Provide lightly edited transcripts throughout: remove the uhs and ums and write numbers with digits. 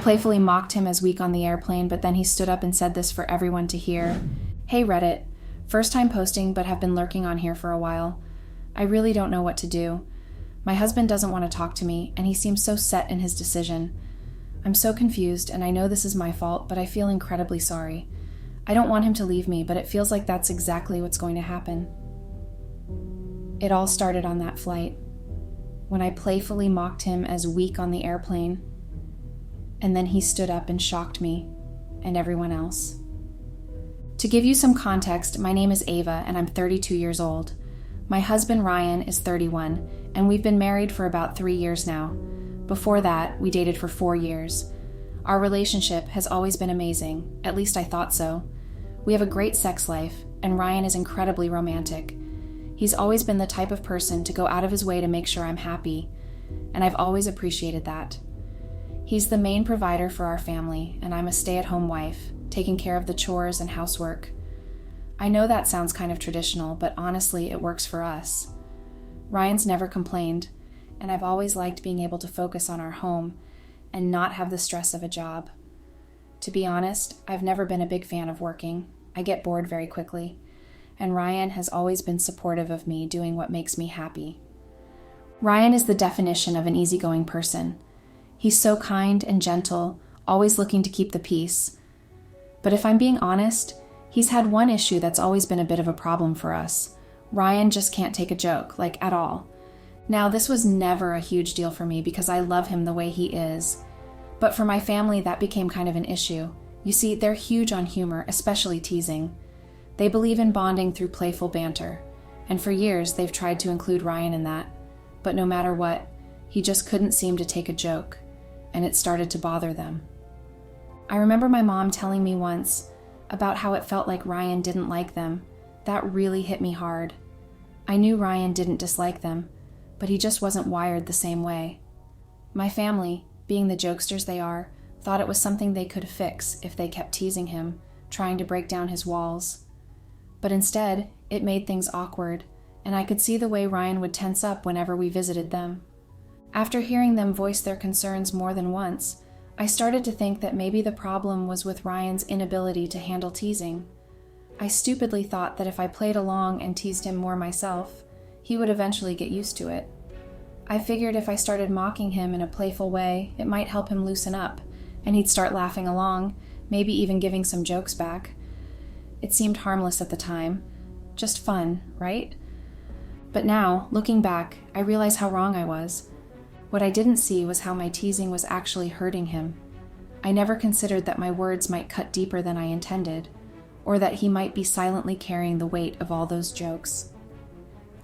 playfully mocked him as weak on the airplane, but then he stood up and said this for everyone to hear. "Hey Reddit, first time posting but have been lurking on here for a while. I really don't know what to do. My husband doesn't want to talk to me, and he seems so set in his decision. I'm so confused, and I know this is my fault, but I feel incredibly sorry. I don't want him to leave me, but it feels like that's exactly what's going to happen." It all started on that flight, when I playfully mocked him as weak on the airplane, and then he stood up and shocked me and everyone else. To give you some context, my name is Ava, and I'm 32 years old. My husband Ryan is 31, and we've been married for about 3 years now. Before that, we dated for 4 years. Our relationship has always been amazing, at least I thought so. We have a great sex life, and Ryan is incredibly romantic. He's always been the type of person to go out of his way to make sure I'm happy, and I've always appreciated that. He's the main provider for our family, and I'm a stay-at-home wife, taking care of the chores and housework. I know that sounds kind of traditional, but honestly, it works for us. Ryan's never complained, and I've always liked being able to focus on our home and not have the stress of a job. To be honest, I've never been a big fan of working. I get bored very quickly, and Ryan has always been supportive of me doing what makes me happy. Ryan is the definition of an easygoing person. He's so kind and gentle, always looking to keep the peace. But if I'm being honest, he's had one issue that's always been a bit of a problem for us. Ryan just can't take a joke, like at all. Now, this was never a huge deal for me because I love him the way he is. But for my family, that became kind of an issue. You see, they're huge on humor, especially teasing. They believe in bonding through playful banter, and for years they've tried to include Ryan in that. But no matter what, he just couldn't seem to take a joke, and it started to bother them. I remember my mom telling me once about how it felt like Ryan didn't like them. That really hit me hard. I knew Ryan didn't dislike them, but he just wasn't wired the same way. My family, being the jokesters they are, thought it was something they could fix if they kept teasing him, trying to break down his walls. But instead, it made things awkward, and I could see the way Ryan would tense up whenever we visited them. After hearing them voice their concerns more than once, I started to think that maybe the problem was with Ryan's inability to handle teasing. I stupidly thought that if I played along and teased him more myself, he would eventually get used to it. I figured if I started mocking him in a playful way, it might help him loosen up, and he'd start laughing along, maybe even giving some jokes back. It seemed harmless at the time. Just fun, right? But now, looking back, I realize how wrong I was. What I didn't see was how my teasing was actually hurting him. I never considered that my words might cut deeper than I intended, or that he might be silently carrying the weight of all those jokes.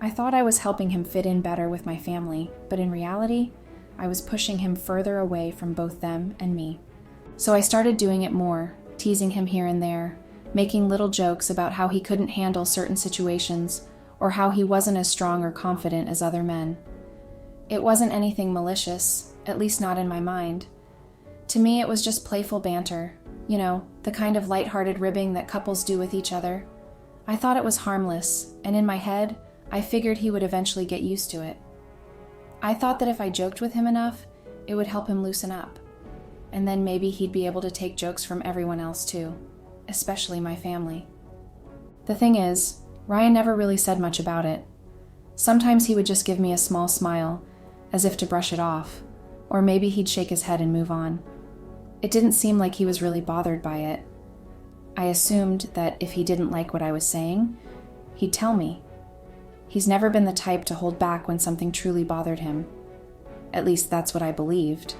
I thought I was helping him fit in better with my family, but in reality, I was pushing him further away from both them and me. So I started doing it more, teasing him here and there, making little jokes about how he couldn't handle certain situations, or how he wasn't as strong or confident as other men. It wasn't anything malicious, at least not in my mind. To me, it was just playful banter, the kind of lighthearted ribbing that couples do with each other. I thought it was harmless, and in my head, I figured he would eventually get used to it. I thought that if I joked with him enough, it would help him loosen up, and then maybe he'd be able to take jokes from everyone else too, especially my family. The thing is, Ryan never really said much about it. Sometimes he would just give me a small smile, as if to brush it off, or maybe he'd shake his head and move on. It didn't seem like he was really bothered by it. I assumed that if he didn't like what I was saying, he'd tell me. He's never been the type to hold back when something truly bothered him. At least that's what I believed.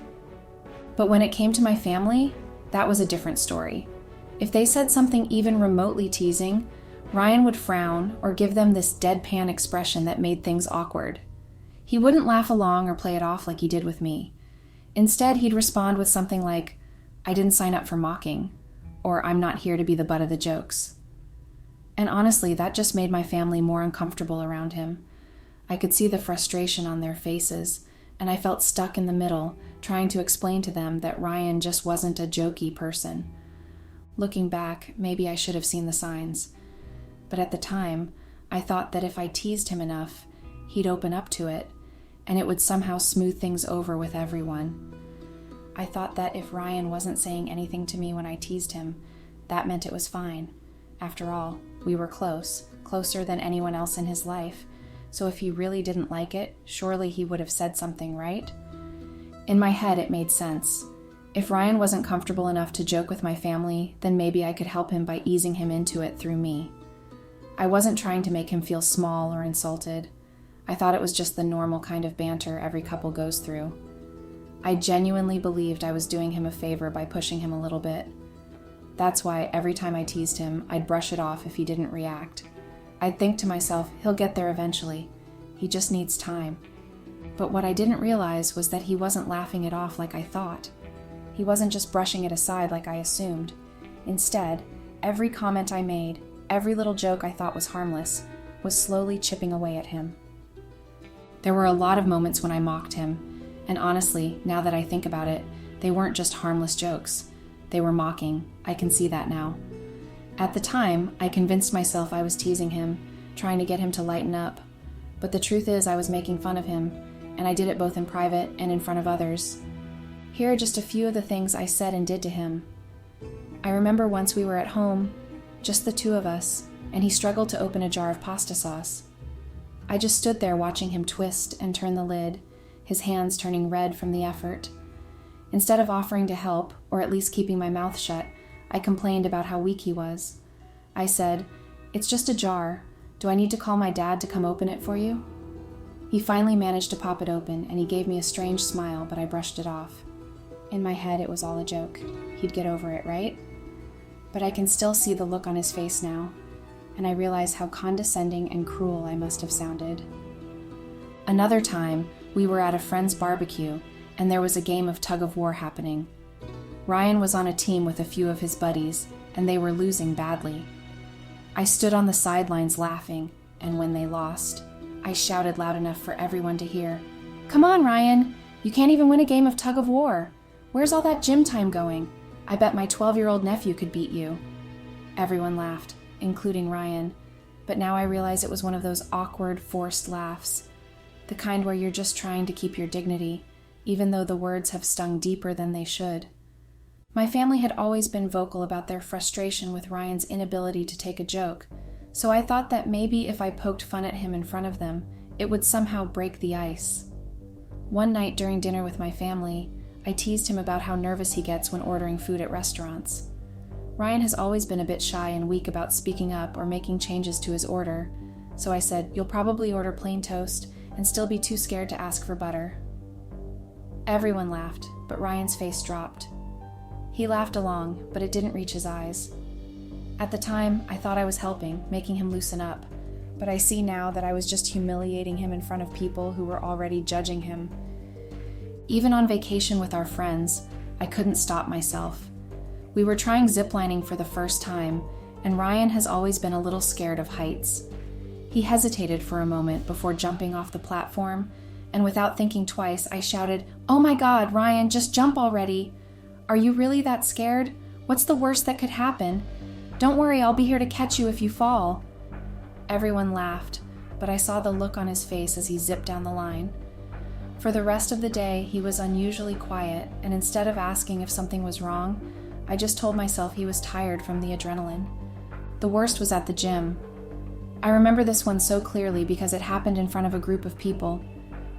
But when it came to my family, that was a different story. If they said something even remotely teasing, Ryan would frown or give them this deadpan expression that made things awkward. He wouldn't laugh along or play it off like he did with me. Instead, he'd respond with something like, "I didn't sign up for mocking," or "I'm not here to be the butt of the jokes." And honestly, that just made my family more uncomfortable around him. I could see the frustration on their faces, and I felt stuck in the middle, trying to explain to them that Ryan just wasn't a jokey person. Looking back, maybe I should have seen the signs. But at the time, I thought that if I teased him enough, he'd open up to it, and it would somehow smooth things over with everyone. I thought that if Ryan wasn't saying anything to me when I teased him, that meant it was fine. After all, we were close, closer than anyone else in his life, so if he really didn't like it, surely he would have said something, right? In my head, it made sense. If Ryan wasn't comfortable enough to joke with my family, then maybe I could help him by easing him into it through me. I wasn't trying to make him feel small or insulted. I thought it was just the normal kind of banter every couple goes through. I genuinely believed I was doing him a favor by pushing him a little bit. That's why every time I teased him, I'd brush it off if he didn't react. I'd think to myself, he'll get there eventually. He just needs time. But what I didn't realize was that he wasn't laughing it off like I thought. He wasn't just brushing it aside like I assumed. Instead, every comment I made, every little joke I thought was harmless, was slowly chipping away at him. There were a lot of moments when I mocked him, and honestly, now that I think about it, they weren't just harmless jokes. They were mocking. I can see that now. At the time, I convinced myself I was teasing him, trying to get him to lighten up. But the truth is I was making fun of him, and I did it both in private and in front of others. Here are just a few of the things I said and did to him. I remember once we were at home, just the two of us, and he struggled to open a jar of pasta sauce. I just stood there watching him twist and turn the lid, his hands turning red from the effort. Instead of offering to help, or at least keeping my mouth shut, I complained about how weak he was. I said, "It's just a jar. Do I need to call my dad to come open it for you?" He finally managed to pop it open, and he gave me a strange smile, but I brushed it off. In my head, it was all a joke. He'd get over it, right? But I can still see the look on his face now, and I realize how condescending and cruel I must have sounded. Another time, we were at a friend's barbecue, and there was a game of tug-of-war happening. Ryan was on a team with a few of his buddies, and they were losing badly. I stood on the sidelines laughing, and when they lost, I shouted loud enough for everyone to hear, "Come on, Ryan! You can't even win a game of tug-of-war! Where's all that gym time going? I bet my 12-year-old nephew could beat you." Everyone laughed, including Ryan, but now I realize it was one of those awkward, forced laughs, the kind where you're just trying to keep your dignity, even though the words have stung deeper than they should. My family had always been vocal about their frustration with Ryan's inability to take a joke, so I thought that maybe if I poked fun at him in front of them, it would somehow break the ice. One night during dinner with my family, I teased him about how nervous he gets when ordering food at restaurants. Ryan has always been a bit shy and weak about speaking up or making changes to his order, so I said, "You'll probably order plain toast and still be too scared to ask for butter." Everyone laughed, but Ryan's face dropped. He laughed along, but it didn't reach his eyes. At the time, I thought I was helping, making him loosen up, but I see now that I was just humiliating him in front of people who were already judging him. Even on vacation with our friends, I couldn't stop myself. We were trying ziplining for the first time, and Ryan has always been a little scared of heights. He hesitated for a moment before jumping off the platform, and without thinking twice, I shouted, "Oh my God, Ryan, just jump already! Are you really that scared? What's the worst that could happen? Don't worry, I'll be here to catch you if you fall." Everyone laughed, but I saw the look on his face as he zipped down the line. For the rest of the day, he was unusually quiet, and instead of asking if something was wrong, I just told myself he was tired from the adrenaline. The worst was at the gym. I remember this one so clearly because it happened in front of a group of people.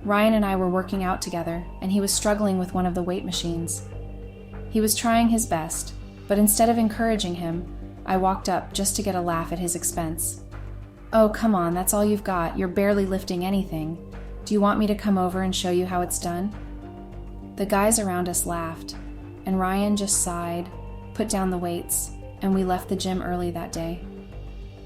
Ryan and I were working out together, and he was struggling with one of the weight machines. He was trying his best, but instead of encouraging him, I walked up just to get a laugh at his expense. "Oh, come on, that's all you've got. You're barely lifting anything. Do you want me to come over and show you how it's done?" The guys around us laughed, and Ryan just sighed, put down the weights, and we left the gym early that day.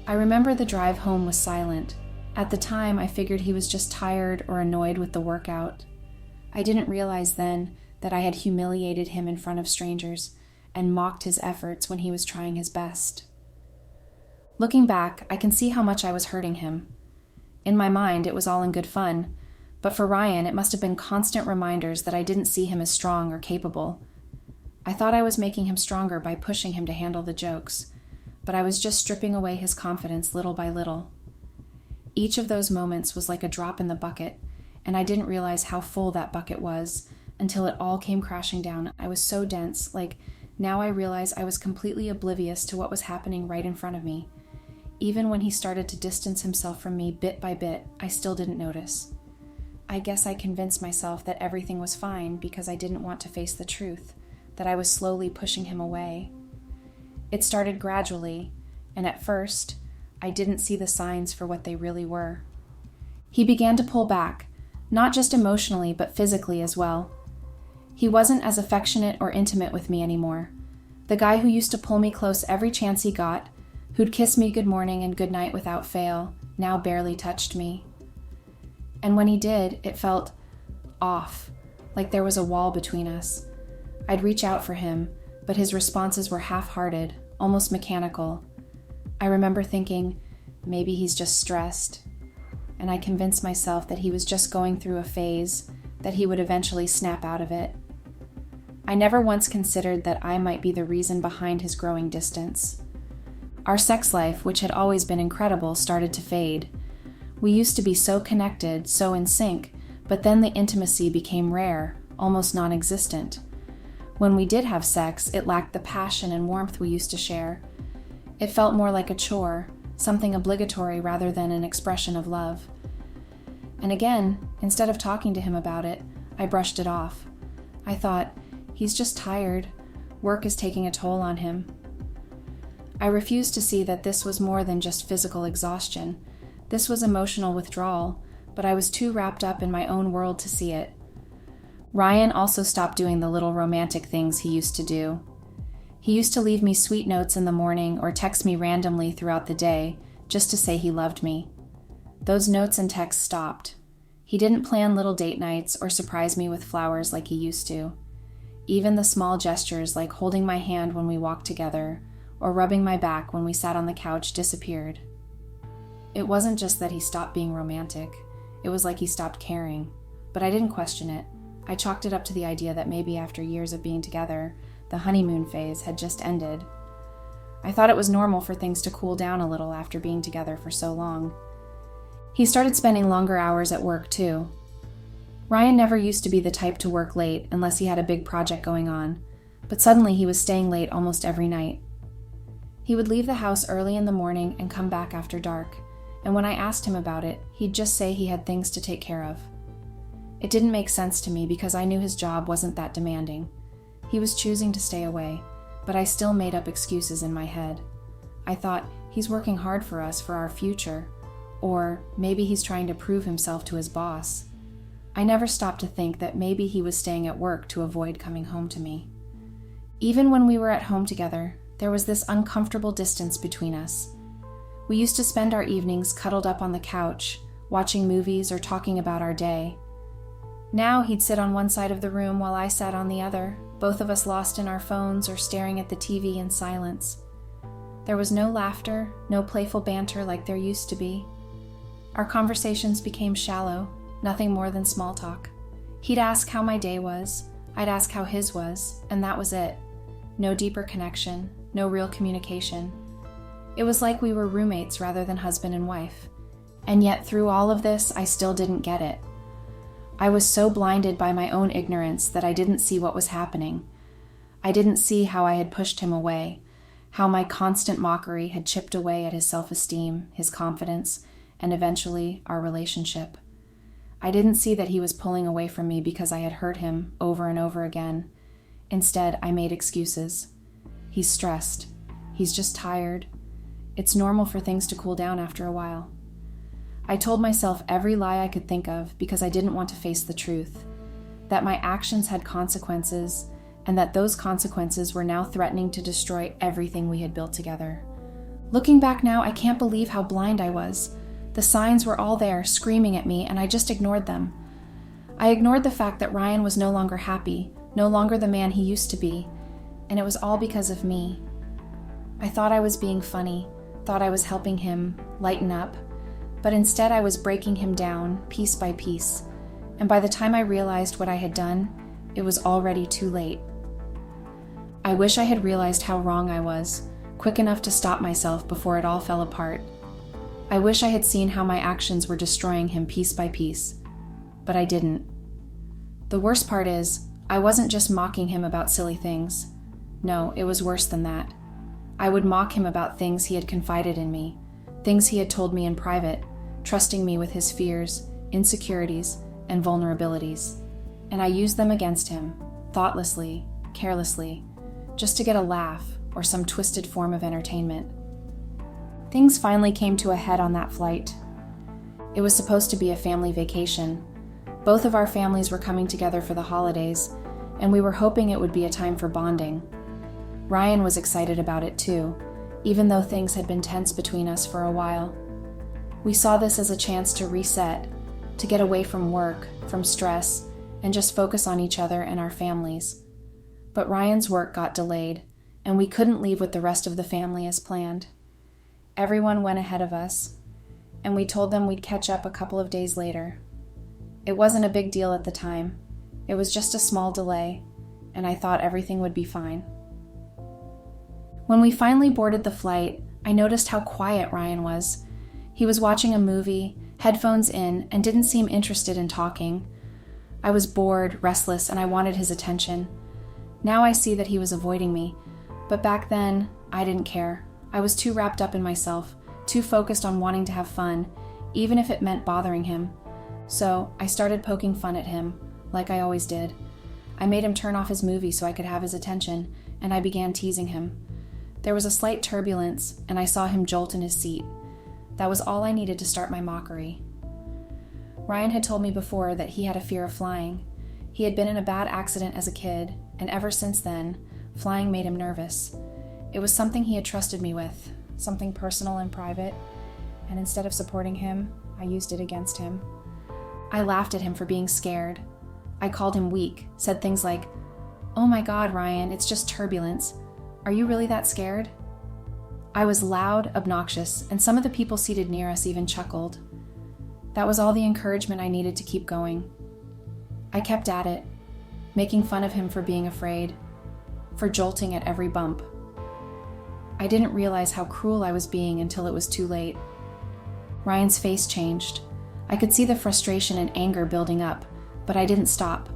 I remember the drive home was silent. At the time, I figured he was just tired or annoyed with the workout. I didn't realize then that I had humiliated him in front of strangers and mocked his efforts when he was trying his best. Looking back, I can see how much I was hurting him. In my mind, it was all in good fun, but for Ryan, it must have been constant reminders that I didn't see him as strong or capable. I thought I was making him stronger by pushing him to handle the jokes, but I was just stripping away his confidence little by little. Each of those moments was like a drop in the bucket, and I didn't realize how full that bucket was until it all came crashing down. I was so dense, now I realize I was completely oblivious to what was happening right in front of me. Even when he started to distance himself from me bit by bit, I still didn't notice. I guess I convinced myself that everything was fine because I didn't want to face the truth, that I was slowly pushing him away. It started gradually, and at first, I didn't see the signs for what they really were. He began to pull back, not just emotionally, but physically as well. He wasn't as affectionate or intimate with me anymore. The guy who used to pull me close every chance he got, who'd kiss me good morning and good night without fail, now barely touched me. And when he did, it felt off, like there was a wall between us. I'd reach out for him, but his responses were half-hearted, almost mechanical. I remember thinking, maybe he's just stressed. And I convinced myself that he was just going through a phase, that he would eventually snap out of it. I never once considered that I might be the reason behind his growing distance. Our sex life, which had always been incredible, started to fade. We used to be so connected, so in sync, but then the intimacy became rare, almost non-existent. When we did have sex, it lacked the passion and warmth we used to share. It felt more like a chore, something obligatory rather than an expression of love. And again, instead of talking to him about it, I brushed it off. I thought, he's just tired. Work is taking a toll on him. I refused to see that this was more than just physical exhaustion. This was emotional withdrawal, but I was too wrapped up in my own world to see it. Ryan also stopped doing the little romantic things he used to do. He used to leave me sweet notes in the morning or text me randomly throughout the day just to say he loved me. Those notes and texts stopped. He didn't plan little date nights or surprise me with flowers like he used to. Even the small gestures like holding my hand when we walked together or rubbing my back when we sat on the couch disappeared. It wasn't just that he stopped being romantic. It was like he stopped caring. But I didn't question it. I chalked it up to the idea that maybe after years of being together, the honeymoon phase had just ended. I thought it was normal for things to cool down a little after being together for so long. He started spending longer hours at work too. Ryan never used to be the type to work late unless he had a big project going on, but suddenly he was staying late almost every night. He would leave the house early in the morning and come back after dark, and when I asked him about it, he'd just say he had things to take care of. It didn't make sense to me because I knew his job wasn't that demanding. He was choosing to stay away, but I still made up excuses in my head. I thought, he's working hard for us, for our future, or maybe he's trying to prove himself to his boss. I never stopped to think that maybe he was staying at work to avoid coming home to me. Even when we were at home together, there was this uncomfortable distance between us. We used to spend our evenings cuddled up on the couch, watching movies or talking about our day. Now he'd sit on one side of the room while I sat on the other, both of us lost in our phones or staring at the TV in silence. There was no laughter, no playful banter like there used to be. Our conversations became shallow, nothing more than small talk. He'd ask how my day was, I'd ask how his was, and that was it. No deeper connection, no real communication. It was like we were roommates rather than husband and wife. And yet through all of this, I still didn't get it. I was so blinded by my own ignorance that I didn't see what was happening. I didn't see how I had pushed him away, how my constant mockery had chipped away at his self-esteem, his confidence, and eventually our relationship. I didn't see that he was pulling away from me because I had hurt him over and over again. Instead, I made excuses. He's stressed. He's just tired. It's normal for things to cool down after a while. I told myself every lie I could think of because I didn't want to face the truth, that my actions had consequences, and that those consequences were now threatening to destroy everything we had built together. Looking back now, I can't believe how blind I was. The signs were all there, screaming at me, and I just ignored them. I ignored the fact that Ryan was no longer happy, no longer the man he used to be, and it was all because of me. I thought I was being funny, thought I was helping him lighten up, but instead I was breaking him down piece by piece, and by the time I realized what I had done, it was already too late. I wish I had realized how wrong I was, quick enough to stop myself before it all fell apart. I wish I had seen how my actions were destroying him piece by piece, but I didn't. The worst part is, I wasn't just mocking him about silly things. No, it was worse than that. I would mock him about things he had confided in me, things he had told me in private, trusting me with his fears, insecurities, and vulnerabilities. And I used them against him, thoughtlessly, carelessly, just to get a laugh or some twisted form of entertainment. Things finally came to a head on that flight. It was supposed to be a family vacation. Both of our families were coming together for the holidays, and we were hoping it would be a time for bonding. Ryan was excited about it too, even though things had been tense between us for a while. We saw this as a chance to reset, to get away from work, from stress, and just focus on each other and our families. But Ryan's work got delayed, and we couldn't leave with the rest of the family as planned. Everyone went ahead of us, and we told them we'd catch up a couple of days later. It wasn't a big deal at the time. It was just a small delay, and I thought everything would be fine. When we finally boarded the flight, I noticed how quiet Ryan was. He was watching a movie, headphones in, and didn't seem interested in talking. I was bored, restless, and I wanted his attention. Now I see that he was avoiding me, but back then, I didn't care. I was too wrapped up in myself, too focused on wanting to have fun, even if it meant bothering him. So I started poking fun at him, like I always did. I made him turn off his movie so I could have his attention, and I began teasing him. There was a slight turbulence, and I saw him jolt in his seat. That was all I needed to start my mockery. Ryan had told me before that he had a fear of flying. He had been in a bad accident as a kid, and ever since then, flying made him nervous. It was something he had trusted me with, something personal and private, and instead of supporting him, I used it against him. I laughed at him for being scared. I called him weak, said things like, "Oh my God, Ryan, it's just turbulence. Are you really that scared?" I was loud, obnoxious, and some of the people seated near us even chuckled. That was all the encouragement I needed to keep going. I kept at it, making fun of him for being afraid, for jolting at every bump. I didn't realize how cruel I was being until it was too late. Ryan's face changed. I could see the frustration and anger building up, but I didn't stop.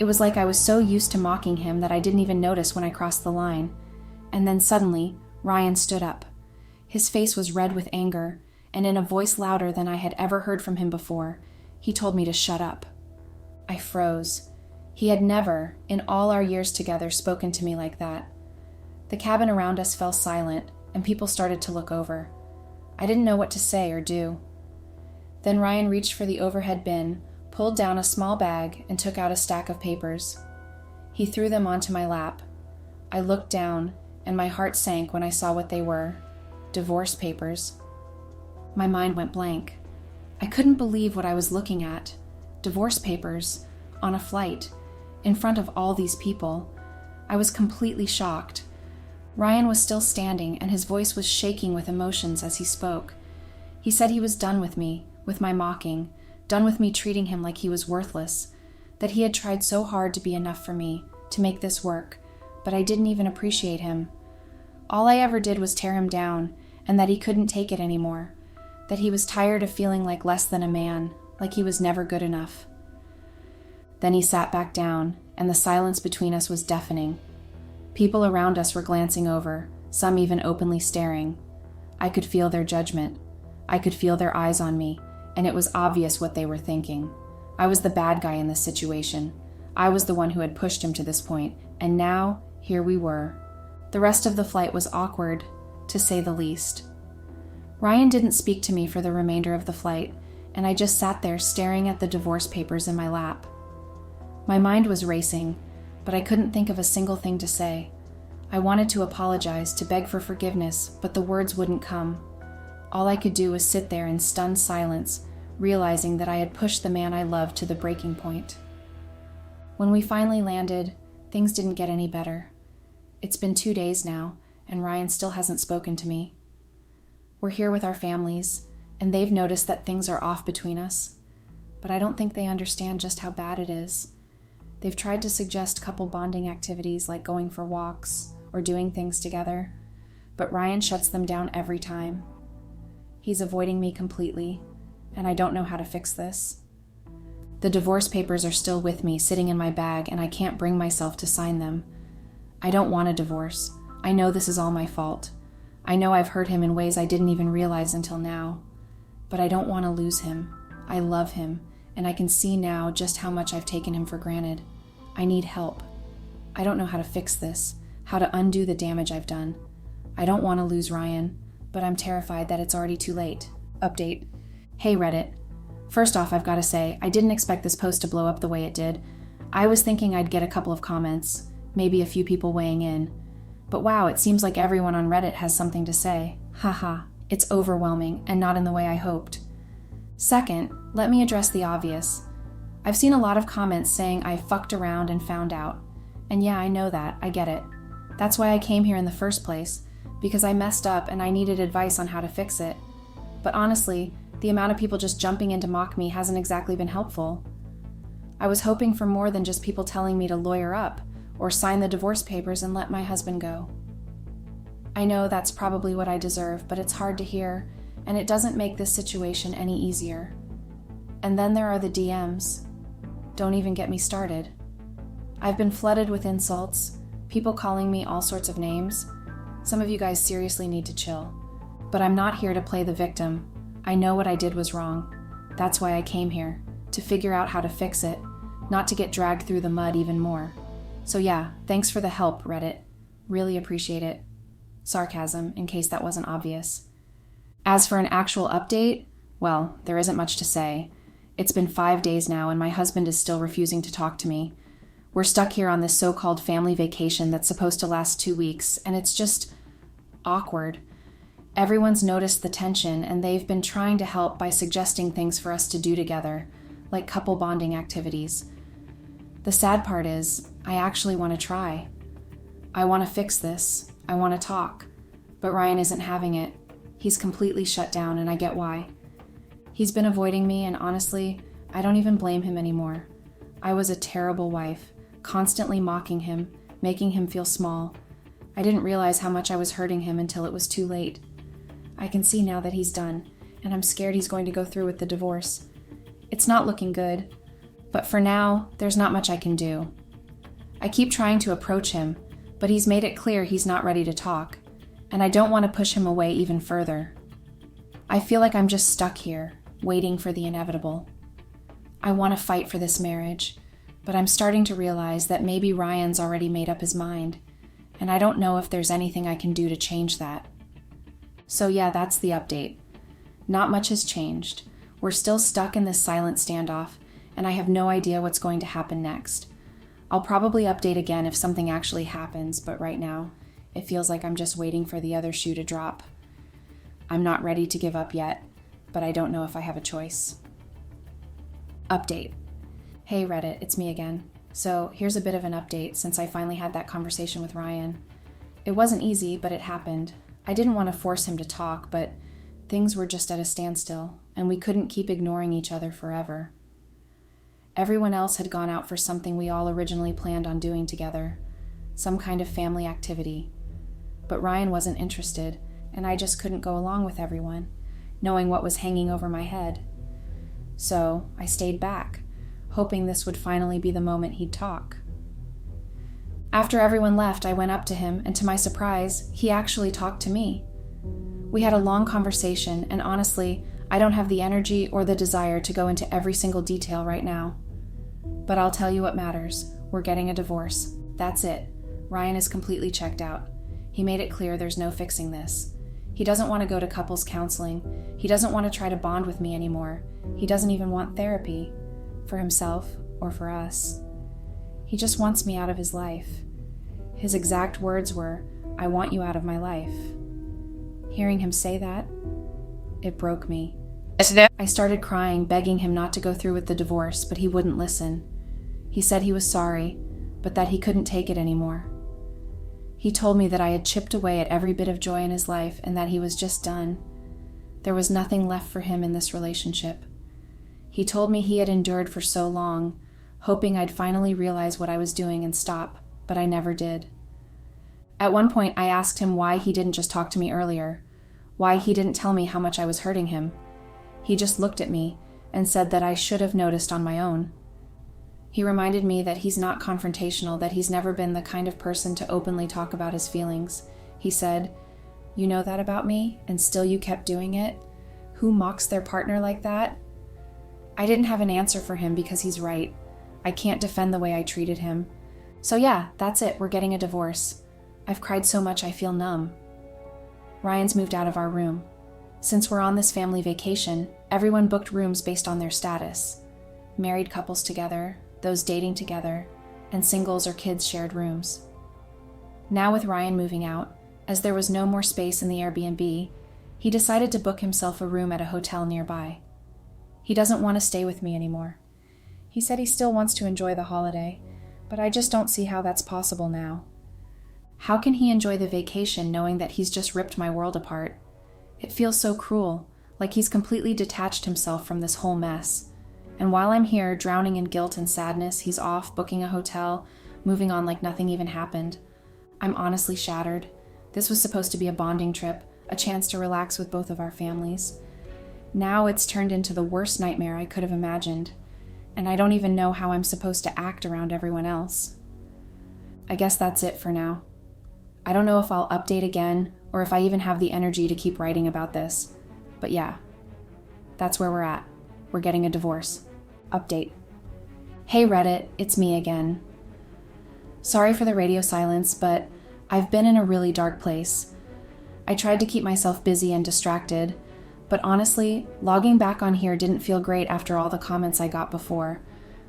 It was like I was so used to mocking him that I didn't even notice when I crossed the line. And then suddenly, Ryan stood up. His face was red with anger, and in a voice louder than I had ever heard from him before, he told me to shut up. I froze. He had never, in all our years together, spoken to me like that. The cabin around us fell silent, and people started to look over. I didn't know what to say or do. Then Ryan reached for the overhead bin, pulled down a small bag, and took out a stack of papers. He threw them onto my lap. I looked down, and my heart sank when I saw what they were. Divorce papers. My mind went blank. I couldn't believe what I was looking at. Divorce papers, on a flight, in front of all these people. I was completely shocked. Ryan was still standing, and his voice was shaking with emotions as he spoke. He said he was done with me, with my mocking, done with me treating him like he was worthless, that he had tried so hard to be enough for me, to make this work, but I didn't even appreciate him. All I ever did was tear him down, and that he couldn't take it anymore, that he was tired of feeling like less than a man, like he was never good enough. Then he sat back down, and the silence between us was deafening. People around us were glancing over, some even openly staring. I could feel their judgment. I could feel their eyes on me, and it was obvious what they were thinking. I was the bad guy in this situation. I was the one who had pushed him to this point, and now, here we were. The rest of the flight was awkward, to say the least. Ryan didn't speak to me for the remainder of the flight, and I just sat there staring at the divorce papers in my lap. My mind was racing, but I couldn't think of a single thing to say. I wanted to apologize, to beg for forgiveness, but the words wouldn't come. All I could do was sit there in stunned silence, realizing that I had pushed the man I loved to the breaking point. When we finally landed, things didn't get any better. It's been 2 days now, and Ryan still hasn't spoken to me. We're here with our families, and they've noticed that things are off between us, but I don't think they understand just how bad it is. They've tried to suggest couple bonding activities like going for walks or doing things together, but Ryan shuts them down every time. He's avoiding me completely, and I don't know how to fix this. The divorce papers are still with me, sitting in my bag, and I can't bring myself to sign them. I don't want a divorce. I know this is all my fault. I know I've hurt him in ways I didn't even realize until now. But I don't want to lose him. I love him, and I can see now just how much I've taken him for granted. I need help. I don't know how to fix this, how to undo the damage I've done. I don't want to lose Ryan, but I'm terrified that it's already too late. Update. Hey Reddit. First off, I've got to say, I didn't expect this post to blow up the way it did. I was thinking I'd get a couple of comments, maybe a few people weighing in. But wow, it seems like everyone on Reddit has something to say. Haha, it's overwhelming and not in the way I hoped. Second, let me address the obvious. I've seen a lot of comments saying I fucked around and found out. And yeah, I know that, I get it. That's why I came here in the first place, because I messed up and I needed advice on how to fix it. But honestly, the amount of people just jumping in to mock me hasn't exactly been helpful. I was hoping for more than just people telling me to lawyer up, or sign the divorce papers and let my husband go. I know that's probably what I deserve, but it's hard to hear, and it doesn't make this situation any easier. And then there are the DMs. Don't even get me started. I've been flooded with insults, people calling me all sorts of names. Some of you guys seriously need to chill. But I'm not here to play the victim. I know what I did was wrong. That's why I came here, to figure out how to fix it, not to get dragged through the mud even more. So yeah, thanks for the help, Reddit. Really appreciate it. Sarcasm, in case that wasn't obvious. As for an actual update, well, there isn't much to say. It's been 5 days now, and my husband is still refusing to talk to me. We're stuck here on this so-called family vacation that's supposed to last 2 weeks, and it's just awkward. Everyone's noticed the tension, and they've been trying to help by suggesting things for us to do together, like couple bonding activities. The sad part is, I actually want to try. I want to fix this. I want to talk. But Ryan isn't having it. He's completely shut down, and I get why. He's been avoiding me, and honestly, I don't even blame him anymore. I was a terrible wife, constantly mocking him, making him feel small. I didn't realize how much I was hurting him until it was too late. I can see now that he's done, and I'm scared he's going to go through with the divorce. It's not looking good, but for now, there's not much I can do. I keep trying to approach him, but he's made it clear he's not ready to talk, and I don't want to push him away even further. I feel like I'm just stuck here, waiting for the inevitable. I want to fight for this marriage, but I'm starting to realize that maybe Ryan's already made up his mind, and I don't know if there's anything I can do to change that. So yeah, that's the update. Not much has changed. We're still stuck in this silent standoff, and I have no idea what's going to happen next. I'll probably update again if something actually happens, but right now, it feels like I'm just waiting for the other shoe to drop. I'm not ready to give up yet, but I don't know if I have a choice. Update. Hey Reddit, it's me again. So here's a bit of an update since I finally had that conversation with Ryan. It wasn't easy, but it happened. I didn't want to force him to talk, but things were just at a standstill, and we couldn't keep ignoring each other forever. Everyone else had gone out for something we all originally planned on doing together, some kind of family activity. But Ryan wasn't interested, and I just couldn't go along with everyone, knowing what was hanging over my head. So I stayed back, hoping this would finally be the moment he'd talk. After everyone left, I went up to him, and to my surprise, he actually talked to me. We had a long conversation, and honestly, I don't have the energy or the desire to go into every single detail right now. But I'll tell you what matters. We're getting a divorce. That's it. Ryan is completely checked out. He made it clear there's no fixing this. He doesn't want to go to couples counseling. He doesn't want to try to bond with me anymore. He doesn't even want therapy, for himself or for us. He just wants me out of his life. His exact words were, "I want you out of my life." Hearing him say that, it broke me. I started crying, begging him not to go through with the divorce, but he wouldn't listen. He said he was sorry, but that he couldn't take it anymore. He told me that I had chipped away at every bit of joy in his life and that he was just done. There was nothing left for him in this relationship. He told me he had endured for so long, hoping I'd finally realize what I was doing and stop, but I never did. At one point, I asked him why he didn't just talk to me earlier, why he didn't tell me how much I was hurting him. He just looked at me, and said that I should have noticed on my own. He reminded me that he's not confrontational, that he's never been the kind of person to openly talk about his feelings. He said, "You know that about me, and still you kept doing it? Who mocks their partner like that?" I didn't have an answer for him because he's right. I can't defend the way I treated him. So yeah, that's it, we're getting a divorce. I've cried so much I feel numb. Ryan's moved out of our room. Since we're on this family vacation, everyone booked rooms based on their status. Married couples together, those dating together, and singles or kids shared rooms. Now with Ryan moving out, as there was no more space in the Airbnb, he decided to book himself a room at a hotel nearby. He doesn't want to stay with me anymore. He said he still wants to enjoy the holiday, but I just don't see how that's possible now. How can he enjoy the vacation knowing that he's just ripped my world apart? It feels so cruel, like he's completely detached himself from this whole mess. And while I'm here, drowning in guilt and sadness, he's off, booking a hotel, moving on like nothing even happened. I'm honestly shattered. This was supposed to be a bonding trip, a chance to relax with both of our families. Now it's turned into the worst nightmare I could have imagined, and I don't even know how I'm supposed to act around everyone else. I guess that's it for now. I don't know if I'll update again, or if I even have the energy to keep writing about this. But yeah, that's where we're at. We're getting a divorce. Update. Hey Reddit, it's me again. Sorry for the radio silence, but I've been in a really dark place. I tried to keep myself busy and distracted, but honestly, logging back on here didn't feel great after all the comments I got before.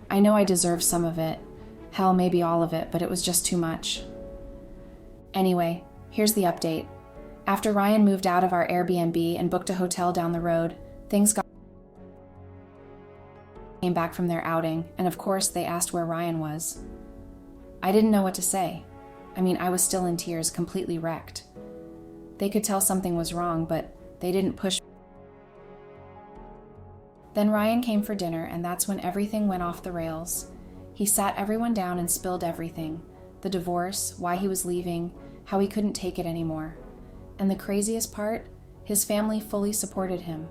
I know I deserve some of it. Hell, maybe all of it, but it was just too much. Anyway, here's the update. After Ryan moved out of our Airbnb and booked a hotel down the road, things came back from their outing, and of course they asked where Ryan was. I didn't know what to say. I mean, I was still in tears, completely wrecked. They could tell something was wrong, but they didn't push. Then Ryan came for dinner, and that's when everything went off the rails. He sat everyone down and spilled everything. The divorce, why he was leaving, how he couldn't take it anymore. And the craziest part, his family fully supported him.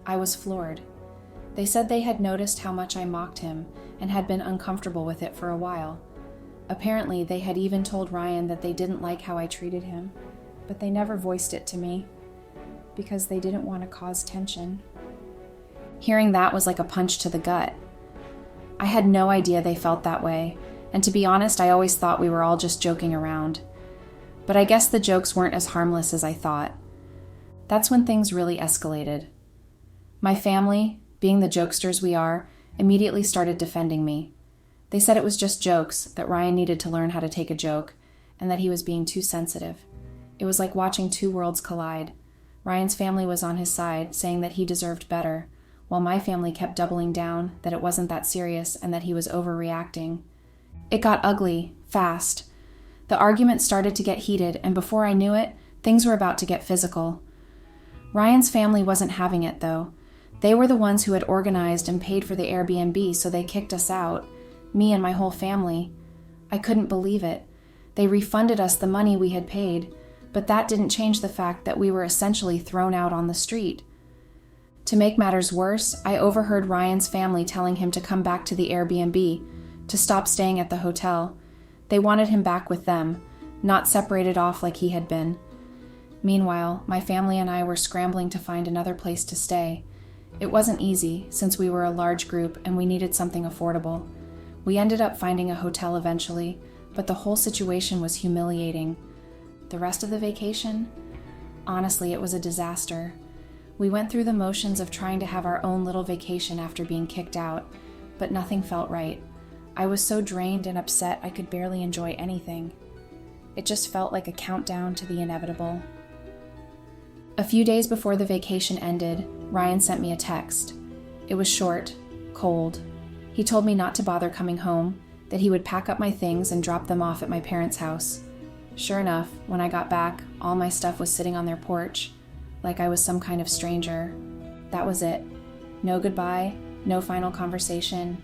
I was floored. They said they had noticed how much I mocked him and had been uncomfortable with it for a while. Apparently, they had even told Ryan that they didn't like how I treated him, but they never voiced it to me because they didn't want to cause tension. Hearing that was like a punch to the gut. I had no idea they felt that way, and to be honest, I always thought we were all just joking around. But I guess the jokes weren't as harmless as I thought. That's when things really escalated. My family, being the jokesters we are, immediately started defending me. They said it was just jokes, that Ryan needed to learn how to take a joke, and that he was being too sensitive. It was like watching two worlds collide. Ryan's family was on his side, saying that he deserved better, while my family kept doubling down that it wasn't that serious and that he was overreacting. It got ugly, fast. The argument started to get heated, and before I knew it, things were about to get physical. Ryan's family wasn't having it, though. They were the ones who had organized and paid for the Airbnb, so they kicked us out. Me and my whole family. I couldn't believe it. They refunded us the money we had paid, but that didn't change the fact that we were essentially thrown out on the street. To make matters worse, I overheard Ryan's family telling him to come back to the Airbnb, to stop staying at the hotel. They wanted him back with them, not separated off like he had been. Meanwhile, my family and I were scrambling to find another place to stay. It wasn't easy, since we were a large group and we needed something affordable. We ended up finding a hotel eventually, but the whole situation was humiliating. The rest of the vacation? Honestly, it was a disaster. We went through the motions of trying to have our own little vacation after being kicked out, but nothing felt right. I was so drained and upset I could barely enjoy anything. It just felt like a countdown to the inevitable. A few days before the vacation ended, Ryan sent me a text. It was short, cold. He told me not to bother coming home, that he would pack up my things and drop them off at my parents' house. Sure enough, when I got back, all my stuff was sitting on their porch, like I was some kind of stranger. That was it. No goodbye, no final conversation,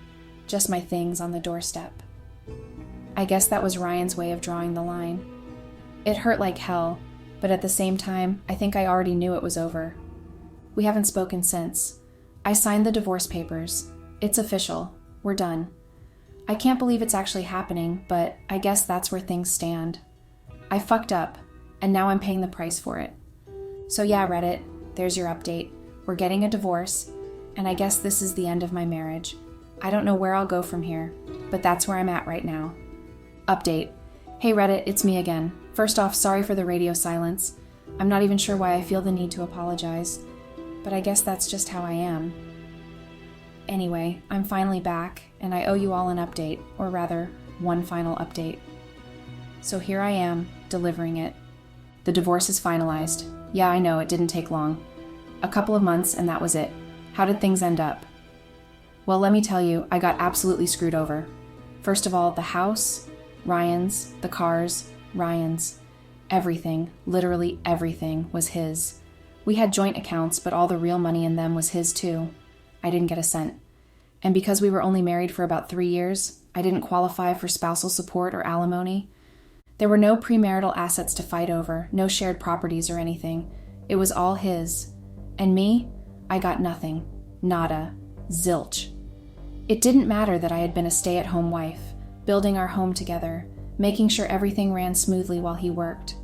just my things on the doorstep. I guess that was Ryan's way of drawing the line. It hurt like hell, but at the same time, I think I already knew it was over. We haven't spoken since. I signed the divorce papers. It's official. We're done. I can't believe it's actually happening, but I guess that's where things stand. I fucked up, and now I'm paying the price for it. So yeah, Reddit, there's your update. We're getting a divorce, and I guess this is the end of my marriage. I don't know where I'll go from here, but that's where I'm at right now. Update. Hey Reddit, it's me again. First off, sorry for the radio silence. I'm not even sure why I feel the need to apologize, but I guess that's just how I am. Anyway, I'm finally back, and I owe you all an update, or rather, one final update. So here I am, delivering it. The divorce is finalized. Yeah, I know, it didn't take long. A couple of months, and that was it. How did things end up? Well, let me tell you, I got absolutely screwed over. First of all, the house, Ryan's, the cars, Ryan's. Everything, literally everything, was his. We had joint accounts, but all the real money in them was his too. I didn't get a cent. And because we were only married for about 3 years, I didn't qualify for spousal support or alimony. There were no premarital assets to fight over, no shared properties or anything. It was all his. And me? I got nothing. Nada. Zilch. It didn't matter that I had been a stay-at-home wife, building our home together, making sure everything ran smoothly while he worked.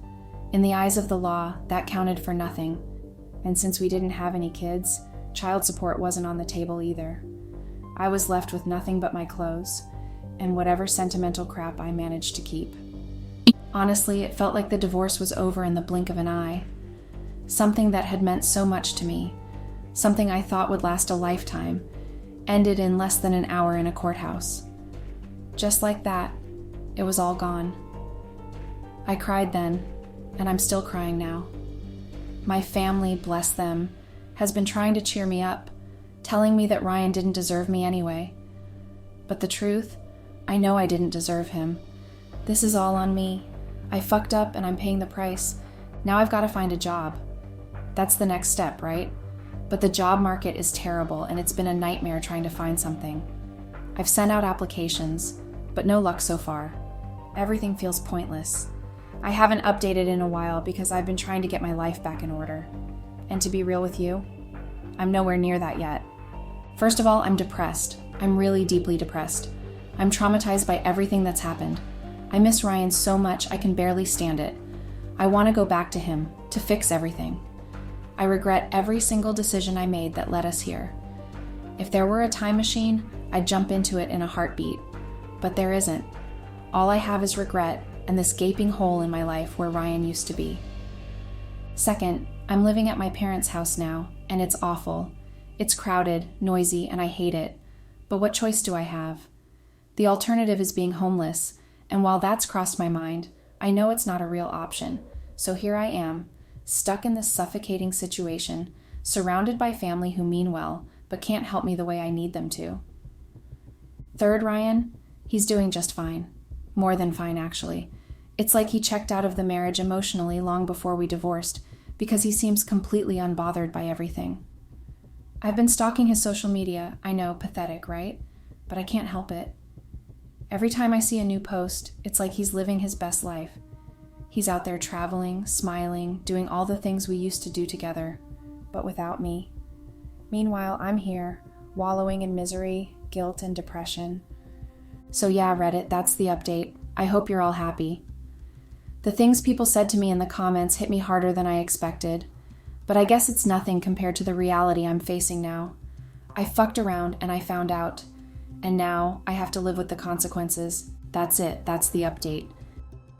In the eyes of the law, that counted for nothing. And since we didn't have any kids, child support wasn't on the table either. I was left with nothing but my clothes, and whatever sentimental crap I managed to keep. Honestly, it felt like the divorce was over in the blink of an eye. Something that had meant so much to me, something I thought would last a lifetime, ended in less than an hour in a courthouse. Just like that, it was all gone. I cried then, and I'm still crying now. My family, bless them, has been trying to cheer me up, telling me that Ryan didn't deserve me anyway. But the truth, I know I didn't deserve him. This is all on me. I fucked up and I'm paying the price. Now I've got to find a job. That's the next step, right? But the job market is terrible and it's been a nightmare trying to find something. I've sent out applications, but no luck so far. Everything feels pointless. I haven't updated in a while because I've been trying to get my life back in order. And to be real with you, I'm nowhere near that yet. First of all, I'm depressed. I'm really deeply depressed. I'm traumatized by everything that's happened. I miss Ryan so much I can barely stand it. I want to go back to him, to fix everything. I regret every single decision I made that led us here. If there were a time machine, I'd jump into it in a heartbeat. But there isn't. All I have is regret and this gaping hole in my life where Ryan used to be. Second, I'm living at my parents' house now, and it's awful. It's crowded, noisy, and I hate it. But what choice do I have? The alternative is being homeless, and while that's crossed my mind, I know it's not a real option. So here I am, stuck in this suffocating situation, surrounded by family who mean well, but can't help me the way I need them to. Third, Ryan, he's doing just fine. More than fine, actually. It's like he checked out of the marriage emotionally long before we divorced, because he seems completely unbothered by everything. I've been stalking his social media. I know, pathetic, right? But I can't help it. Every time I see a new post, it's like he's living his best life. He's out there traveling, smiling, doing all the things we used to do together, but without me. Meanwhile, I'm here, wallowing in misery, guilt, and depression. So yeah, Reddit, that's the update. I hope you're all happy. The things people said to me in the comments hit me harder than I expected, but I guess it's nothing compared to the reality I'm facing now. I fucked around and I found out, and now I have to live with the consequences. That's it, that's the update.